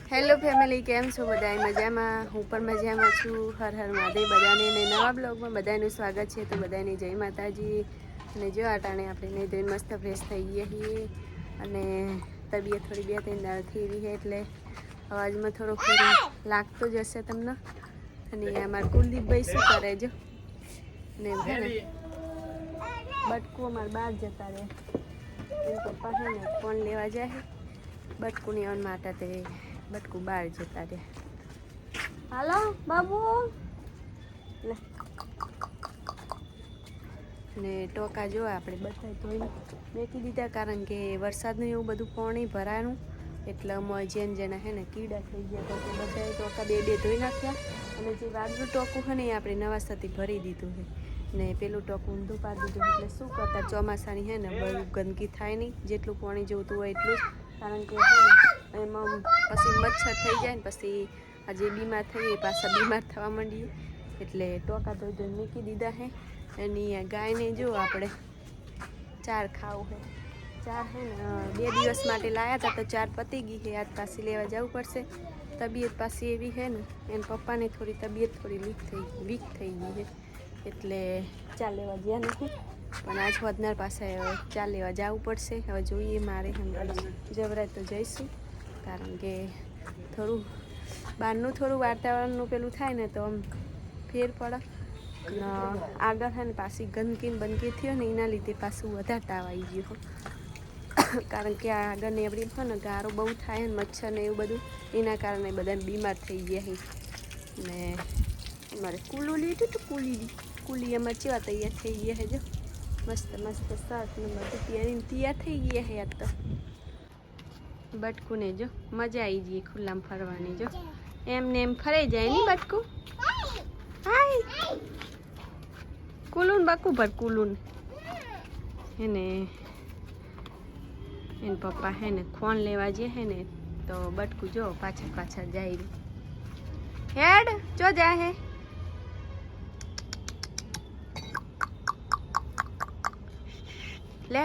Hello family, કેમ છો બધા? મજામાં? હું પણ મજામાં છું. હર હર મહાદેવ બધાને. ને નવા બ્લોગમાં બધાનું સ્વાગત છે. તો બધાની જય માતાજી. અને જો આટાણે આપણે નહીં ધોઈને મસ્ત ફ્રેશ થઈ ગયા છીએ. અને તબિયત થોડી બે ત્રણ દાળથી એવી છે એટલે અવાજમાં થોડો લાગતો જ હશે તમને. અને અમારા કુલદીપભાઈ શું કરે જો ને બટકું અમારે બહાર જતા રહે. એમ પપ્પા છે ને ફોન લેવા જાય બટકુની ઓન માટે તે બટકું બહાર જતા રહે. હાલો બાબુ લે. ને ટોકા જો આપણે બધા ધોઈને મેકી દીધા, કારણ કે વરસાદનું એવું બધું પાણી ભરાનું એટલે અમે જેના હે ને કીડા થઈ ગયા તો બધા ટોકા બે ધોઈ નાખ્યા. અને જે વાઘનું ટોકું છે ને એ આપણે નવાસાથી ભરી દીધું છે. ને પેલું ટોકું ઊંધું પાડી દીધું. એટલે શું કરતા ચોમાસાની હે ને બહુ ગંદકી થાય નહીં, જેટલું પાણી જોતું હોય એટલું જ. કારણ કે એમાં પછી મચ્છર થઈ જાય ને પછી આજે બીમાર થઈએ પાછા બીમાર થવા માંડીએ. એટલે ટોકા ધોઈ મૂકી દીધા છે. અને ગાયને જો આપણે ચાર ખાવું છે. ચાર છે ને 2 દિવસ માટે લાવ્યા હતા તો 4 પતી ગઈ છે. આજ પાછી લેવા જવું પડશે. તબિયત પાછી એવી છે ને એના પપ્પાને થોડી તબિયત થોડી વીક થઈ ગઈ છે એટલે ચા લેવા ગયા નથી. પણ આજ વધનાર પાસે ચા લેવા જવું પડશે. હવે જોઈએ, મારે જવરાય તો જઈશું. કારણ કે થોડું બહારનું થોડું વાતાવરણનું પેલું થાય ને તો આમ ફેર પડે. આગળ છે ને પાછી ગંદકી બંદકી થયો ને એના લીધે પાછું વધારે તાવ આવી ગયો. કારણ કે આ આગળ નેવડી હોય ને ગારો બહુ થાય ને મચ્છર ને એવું બધું, એના કારણે બધા બીમાર થઈ ગયા છે. ને અમારે કુલું લીધું તો કુલી એમાં ચેવા તૈયાર થઈ ગયા છે જો મસ્ત મસ્ત શર્ટ ને બધું પહેરીને તૈયાર થઈ ગયા છે. આજ તો બટકુને જો મજા આવી ગઈ ખુલ્લામાં ફરવાની. જો એમને એમ ફરાઈ જાય ને બટકું. હાય કુલુન બકુ પર કુલુન હેને એને પપ્પા હે ને ફોન લેવા જે હે ને તો બટકું જો પાછળ જાય. હેડ જો જાય હે લે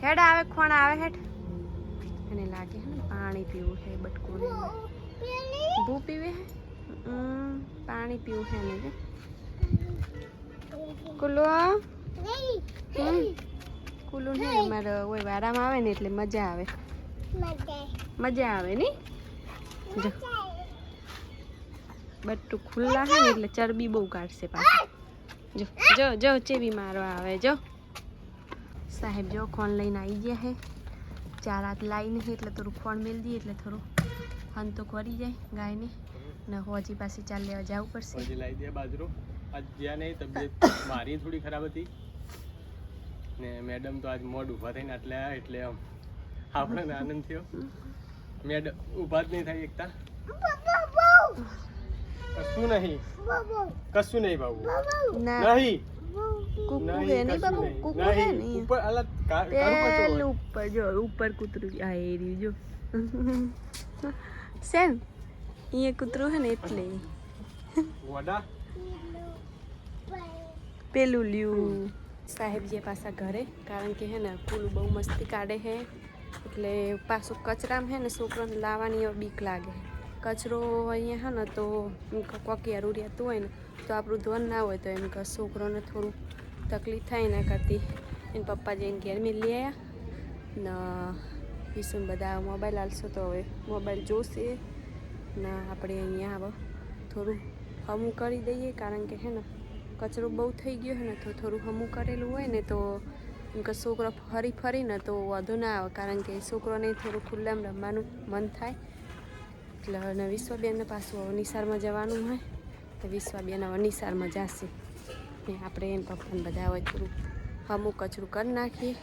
હેડ આવે ખોણ આવે હેડ. એને લાગે હે ને પાણી પીવું છે બટકું ને ભૂ પીવે હે. પાણી પીવું છે ને કુલો કુલું છે ને મારે ઓય વારામાં આવે ને એટલે મજા આવે ને. જો બટું ખુલ્લા છે ને એટલે ચરબી બહુ કાઢશે પાછું. જો ચેવી મારવા આવે. જો સાહેબ જો ખોન લઈને આવી ગયા હે. 4 હાથ લાવીને એટલે થોડું ખોન મેળ દઈએ એટલે થોડું હન તો કરી જાય ગાયને. ને હોજી પાછી ચાલ લેવા જવું પડશે. હોજી લાવી દે બાજરો. આજ જ્યાં નહીં તબિયત મારી થોડી ખરાબ હતી ને મેડમ તો આજ મોડ ઊભા થઈને એટલે આપણને આનંદ થયો. મેડમ ઊભા જ નહીં થાય એકતા. કશું નહીં બાબુ નહીં કુકુ હે નહીં બાબુ કુકુ હે નહીં ઉપર અલગ પેલું ઉપર જો ઉપર કૂતરું આ એરી જો સેન અહીંયા કૂતરું હે ને એટલે વડા પેલું લ્યું સાહેબ જે પાછા ઘરે. કારણ કે હે ને કુલું બહુ મસ્તી કાઢે છે એટલે પાછું કચરામાં હે ને છોકરાને લાવવાની બીક લાગે. કચરો અહીંયા હે ને તો કોકી હારું રહેતું હોય ને તો આપણું ધ્યાન ના હોય તો એમ કે છોકરોને થોડું તકલીફ થાય એના કરતી એના પપ્પા જઈને ઘેર મેં લઈ આવ્યા ને વિશુને બધા મોબાઈલ આલશો તો હવે મોબાઈલ જોશે ને આપણે અહીંયા હવે થોડું હમું કરી દઈએ. કારણ કે હે ને કચરો બહુ થઈ ગયો છે ને તો થોડું હમું કરેલું હોય ને તો એમ કે છોકરો ફરીને તો વાંધો ના આવે. કારણ કે છોકરોને થોડું ખુલ્લામાં રમવાનું મન થાય. એટલે અને વિશ્વાબેનને પાછું નિસારમાં જવાનું હોય તો વિશ્વાબેન હવે નિસારમાં જશે ને આપણે એને પપ્પાને બધા હોય થોડું હમું કચરું કરી નાખીએ.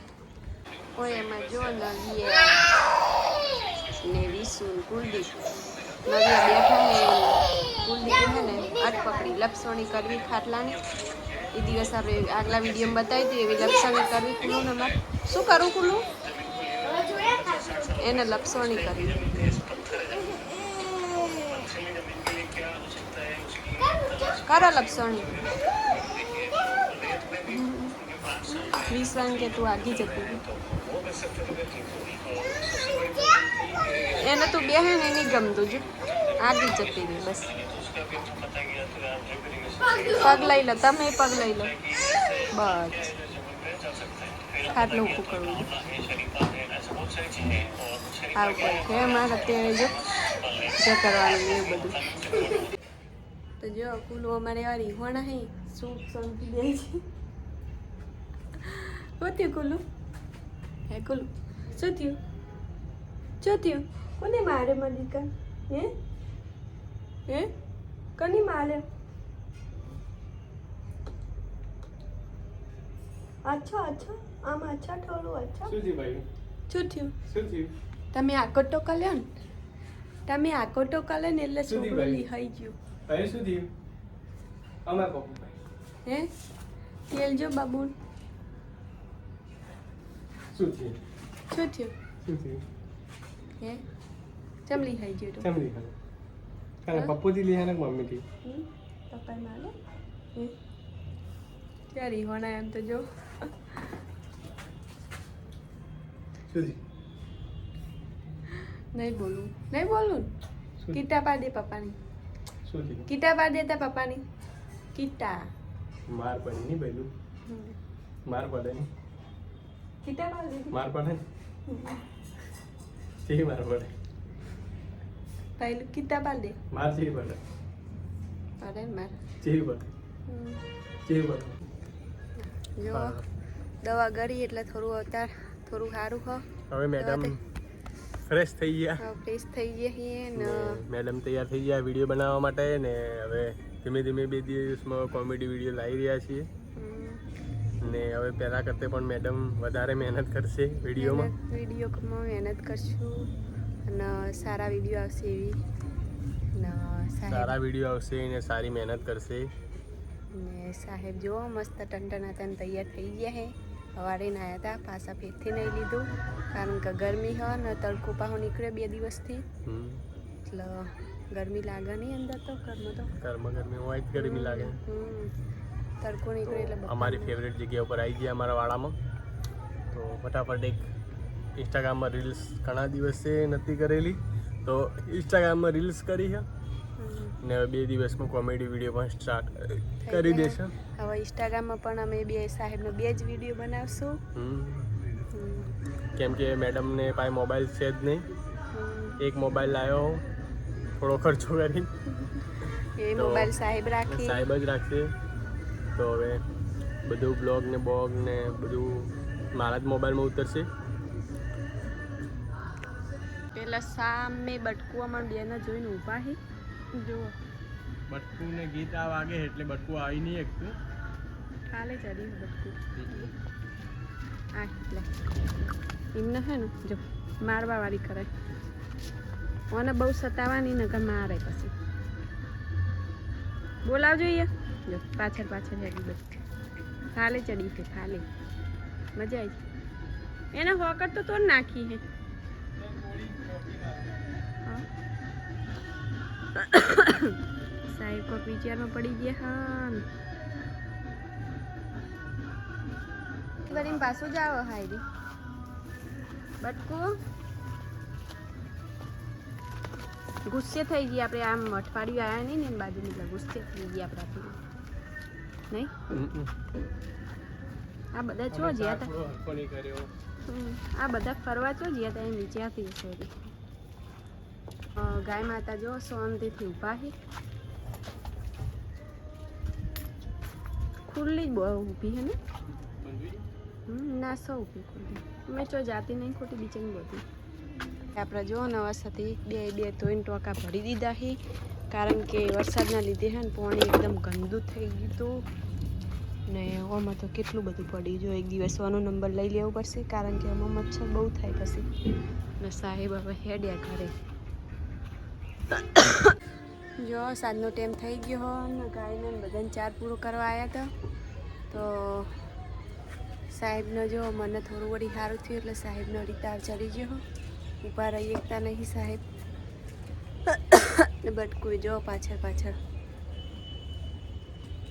હોય એમાં જો નલિયા ને વિશુ કુલદીપ નલિયા બેઠા ને કુલદીપ હે ને અટ પકડી લપસણી કરવી ખાટલાની. એ દિવસ આપણે આગલા વિડીયોમાં બતાવી હતી એવી લપસણી કરવી કુલું ને અમારે શું કરું કુલું એને લપસણી કરવી. કરો લપસણી. વિશ્વાન કે તું આગી જતી એને તું બે હે ને નહીં ગમતું જો આગળ જતી રહી બસ. પગ લઈ લો તમે, પગ લઈ લો બસ. આટલું ઊભું કરવું આવું કોઈ છે મારે અત્યારે જો જે કરવાનું એવું બધું. તો જો કુલું અમારે વાળી હોણા હે સુખ શાંતિ દે છે. શું થયું કુલું? હે કુલું શું થયું? શું થયું? કોને મારે મલિકા? હે હે કોની મારે? અચ્છા અચ્છા આમ અચ્છા ઠોલું અચ્છા. શું થયું ભાઈ? શું થયું? શું થયું? તમે આકો ટોકા લ્યો ને, તમે આકો ટોકા લે ને એટલે છોકરો લિહાઈ ગયું. ભાઈ શું થયું? અમાર પપ્પુ ભાઈ હે તેલ જો બાબુ. શું થયું? શું થયું? શું થયું? હે ચમ લિહાઈ ગયું? ચમ લિહાઈ? કારણ પપ્પુજી લિહાઈ ને મમ્મી થી પપ્પા મારે હે ત્યારે હોના એમ તો જો. નહીં બોલું, નહીં બોલું. કીટા પાડ દે પપ્પાની. કીટા પાડ દેતા પપ્પાની. કીટા માર પડે નહીં પહેલું, માર પડે નહીં. કીટા પાડ દે. માર પડે છે માર પડે પહેલું. કીટા પાડ દે. માર છે પડે પડે માર છે પડે છે પડે. જો દવા ગળી એટલે થોડું અવતાર થોડું સારું હો. હવે મેડમ ફ્રેશ થઈ ગયા, ફ્રેશ થઈ ગયા ને મેડમ તૈયાર થઈ ગયા વિડીયો બનાવવા માટે. ને હવે ધીમે ધીમે 2 દિવસમાં કોમેડી વિડીયો લાવી રહ્યા છીએ. ને હવે પહેલાં કરતાં પણ મેડમ વધારે મહેનત કરશે વિડીયોમાં મહેનત કરશું અને સારા વિડીયો આવશે એવી ને સારા વિડીયો આવશે ને સારી મહેનત કરશે. ને સાહેબ જો મસ્ત ટનટનાતન તૈયાર થઈ ગયા હે. સવારે નાયા હતા, પાછા ફેરથી નહીં લીધું કારણ કે ગરમી હોય ને તડકો પાહો નીકળે 2 દિવસથી એટલે ગરમી લાગે નહીં અંદર. તો ઘરમાં ગરમી હોય જ ગરમી લાગે. તડકો નીકળે એટલે અમારી ફેવરેટ જગ્યા ઉપર આવી ગયા અમારા વાડામાં. તો ફટાફટ એક ઇન્સ્ટાગ્રામમાં રીલ્સ ઘણા દિવસે નથી કરેલી તો ઇન્સ્ટાગ્રામમાં રીલ્સ કરી છે ને 2 દિવસમાં કોમેડી વિડીયો પણ સ્ટાર્ટ કરી દેશે. હવે ઇન્સ્ટાગ્રામમાં પણ અમે બે સાહેબનો 2 જ વિડીયો બનાવશું કેમ કે મેડમને પાસે મોબાઈલ છે જ નહીં. એક મોબાઈલ લાવ્યો થોડો ખર્ચો કરીને, એ મોબાઈલ સાહેબ જ રાખશે. તો હવે બધું બ્લોગ ને બોગ ને બધું મારા જ મોબાઈલમાં ઉતરશે. પેલા સામે બટકુમાં બેને જોઈને ઊભા હી જો બટકું ને ગીત આ વાગે એટલે બટકું આવી નહીં એકતું ખાલે ચડી બટકું આ એટલે એમને હે ને જો મારવા વાળી કરે મને બહુ સતાવાની ને કે મારે પછી બોલાવજો અહીંયા જો પાછળ પાછળ હેડી બધી ખાલે ચડી છે ખાલે મજા આવી એને હોકર તો તોડ નાખી હે. સાહેબ કોઈક વિચારમાં પડી ગયા. હા કરીને પાછું જાઓ હાયરી બટકું ગુસ્સે થઈ ગયા આપણે. આમ અઠવાડિયું આવ્યા નહીં ને એની બાજુ એટલે ગુસ્સે થઈ ગયા આપણાથી નહીં. આ બધા ચો જ્યાં હતા આ બધા ફરવા ચો જ્યાં હતા એમ વિચારતી હશે. ગાય માતા જો શાંતિથી ઊભા છે, ખુલ્લી જ બહુ ઊભી છે ને ના સો ઊભી ખુલ્લી. મેં ચો જાતી નહીં ખોટી બીચારી બધી. આપણે જો નવાસાથી બે ધોઈને ટોકા ભરી દીધા છે કારણ કે વરસાદના લીધે છે ને પાણી એકદમ ગંદુ થઈ ગયું હતું ને આમાં તો કેટલું બધું પડી. જો એક દિવસ વાનો નંબર લઈ લેવો પડશે કારણ કે આમાં મચ્છર બહુ થાય પછી. ને સાહેબ હવે હેડ્યા ઘરે. જો સાંજનો ટાઈમ થઈ ગયો હો ને ગાયને બધાને ચાર પૂરો કરવા આવ્યા હતા. તો સાહેબનો જો મને થોડું વળી સારું થયું એટલે સાહેબનો રીતાવ ચડી ગયો હો. ઊભા રહી એકતા નહીં સાહેબ ને બટકું જો પાછળ પાછળ.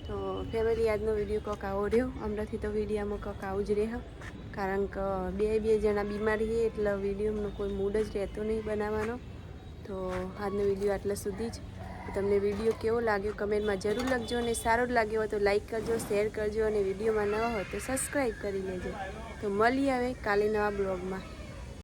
તો ફેમિલી આજનો વિડીયો કોક આવો રહ્યો. હમણાંથી તો વિડીયોમાં કોક આવું જ રહે. કારણ કે બે જણા બીમાર છીએ એટલે વિડીયોનો કોઈ મૂડ જ રહેતો નહીં બનાવવાનો. તો આજનો વિડીયો આટલા સુધી જ. તમને વિડીયો કેવો લાગ્યો કમેન્ટમાં જરૂર લખજો, અને સારો લાગ્યો હોય તો લાઈક કરજો, શેર કરજો, અને વિડીયોમાં નવા હોય તો સબસ્ક્રાઈબ કરી લેજો. તો મળીએ હવે કાલે નવા બ્લોગમાં.